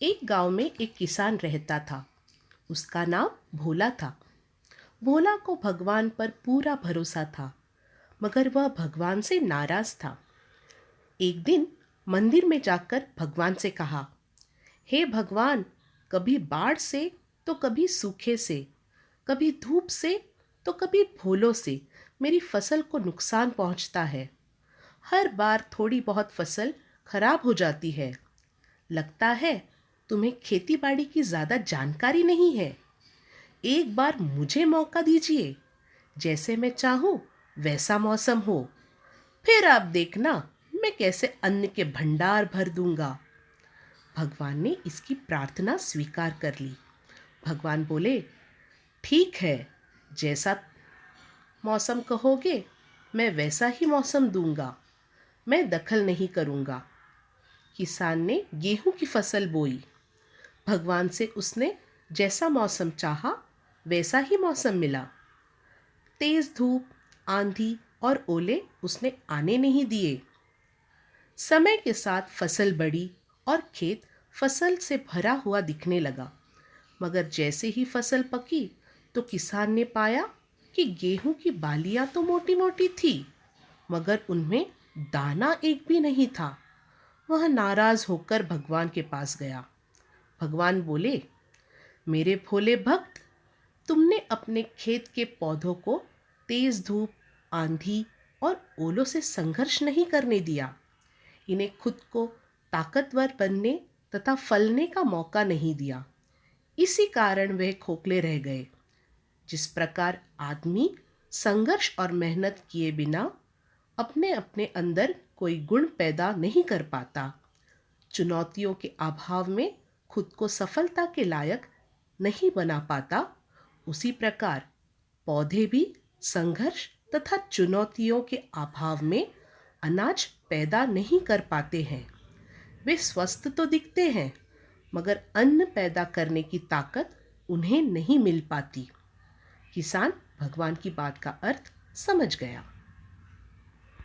एक गांव में एक किसान रहता था। उसका नाम भोला था। भोला को भगवान पर पूरा भरोसा था, मगर वह भगवान से नाराज था। एक दिन मंदिर में जाकर भगवान से कहा, हे भगवान, कभी बाढ़ से तो कभी सूखे से, कभी धूप से तो कभी भूलों से मेरी फसल को नुकसान पहुंचता है। हर बार थोड़ी बहुत फसल खराब हो जाती है। लगता है तुम्हें खेती बाड़ी की ज़्यादा जानकारी नहीं है। एक बार मुझे मौका दीजिए, जैसे मैं चाहूँ वैसा मौसम हो, फिर आप देखना मैं कैसे अन्न के भंडार भर दूंगा। भगवान ने इसकी प्रार्थना स्वीकार कर ली। भगवान बोले, ठीक है, जैसा मौसम कहोगे मैं वैसा ही मौसम दूंगा। मैं दखल नहीं करूंगा। किसान ने गेहूं की फसल बोई। भगवान से उसने जैसा मौसम चाहा वैसा ही मौसम मिला। तेज धूप, आंधी और ओले उसने आने नहीं दिए। समय के साथ फसल बढ़ी और खेत फसल से भरा हुआ दिखने लगा। मगर जैसे ही फसल पकी तो किसान ने पाया कि गेहूं की बालियां तो मोटी मोटी थी, मगर उनमें दाना एक भी नहीं था। वह नाराज होकर भगवान के पास गया। भगवान बोले, मेरे भोले भक्त, तुमने अपने खेत के पौधों को तेज धूप, आंधी और ओलों से संघर्ष नहीं करने दिया। इन्हें खुद को ताकतवर बनने तथा फलने का मौका नहीं दिया। इसी कारण वे खोखले रह गए। जिस प्रकार आदमी संघर्ष और मेहनत किए बिना अपने अपने अंदर कोई गुण पैदा नहीं कर पाता, चुनौतियों के अभाव में खुद को सफलता के लायक नहीं बना पाता, उसी प्रकार पौधे भी संघर्ष तथा चुनौतियों के अभाव में अनाज पैदा नहीं कर पाते हैं। वे स्वस्थ तो दिखते हैं, मगर अन्न पैदा करने की ताकत उन्हें नहीं मिल पाती। किसान भगवान की बात का अर्थ समझ गया।